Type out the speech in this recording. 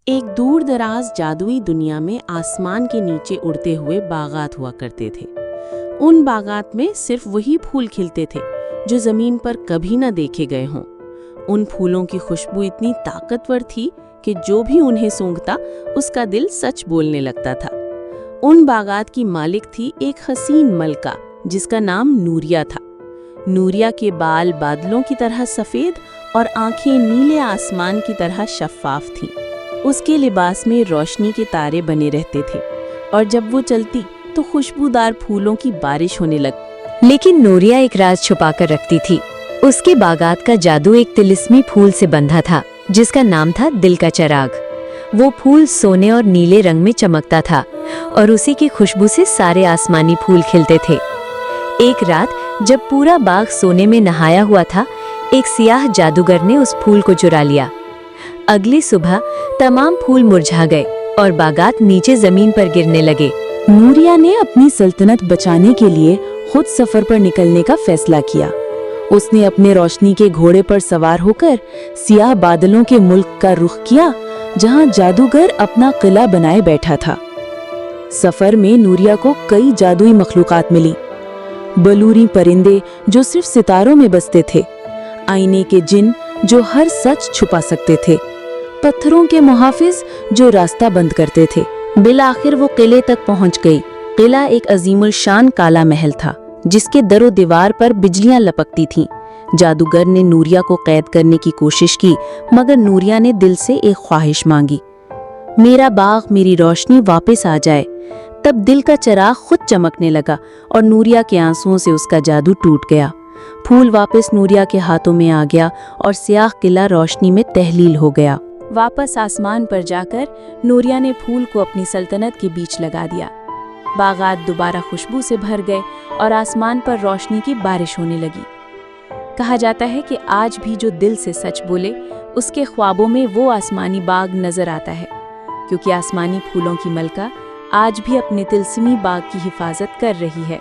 एक दूर दराज जादुई दुनिया में आसमान के नीचे उड़ते हुए बागात हुआ करते थे। उन बागात में सिर्फ वही फूल खिलते थे जो जमीन पर कभी न देखे गए हों। उन फूलों की खुशबू इतनी ताकतवर थी कि जो भी उन्हें सूंघता उसका दिल सच बोलने लगता था। उन बागात की मालिक थी एक हसीन मलका जिसका नाम नूरिया था। नूरिया के बाल बादलों की तरह सफेद और आंखें नीले आसमान की तरह शफ्फाफ थीं। उसके लिबास में रोशनी के तारे बने रहते थे और जब वो चलती तो खुशबूदार फूलों की बारिश होने लगी। लेकिन नूरिया एक राज छुपाकर रखती थी। उसके बागात का जादू एक तिलिस्मी फूल से बंधा था जिसका नाम था दिल का चिराग। वो फूल सोने और नीले रंग में चमकता था और उसी की खुशबू से सारे आसमानी फूल खिलते थे। एक रात जब पूरा बाग सोने में नहाया हुआ था, एक सियाह जादूगर ने उस फूल को चुरा लिया। अगली सुबह तमाम फूल मुरझा गए और बागात नीचे जमीन पर गिरने लगे। नूरिया ने अपनी सल्तनत बचाने के लिए खुद सफर पर निकलने का फैसला किया। उसने अपने रोशनी के घोड़े पर सवार होकर सियाह बादलों के मुल्क का रुख किया जहां जादूगर अपना किला बनाए बैठा था। सफर में नूरिया को कई जादुई मखलूकात मिली। बलूरी परिंदे जो सिर्फ सितारों में बसते थे, आईने के जिन जो हर सच छुपा सकते थे, पत्थरों के मुहाफिज जो रास्ता बंद करते थे। बिलाखिर वो किले तक पहुंच गई। किला एक अजीमुल शान काला महल था जिसके दरो दीवार पर बिजलियां लपकती थीं। जादूगर ने नूरिया को कैद करने की कोशिश की, मगर नूरिया ने दिल से एक ख्वाहिश मांगी, मेरा बाग मेरी रोशनी वापस आ जाए। तब दिल का चिराग खुद चमकने लगा और नूरिया के आंसुओं से उसका जादू टूट गया। फूल वापस नूरिया के हाथों में आ गया और सियाह किला रोशनी में तहलील हो गया। वापस आसमान पर जाकर नूरिया ने फूल को अपनी सल्तनत के बीच लगा दिया। बागात दोबारा खुशबू से भर गए और आसमान पर रोशनी की बारिश होने लगी। कहा जाता है कि आज भी जो दिल से सच बोले उसके ख्वाबों में वो आसमानी बाग नजर आता है, क्योंकि आसमानी फूलों की मलका आज भी अपने तिलस्मी बाग की हिफाजत कर रही है।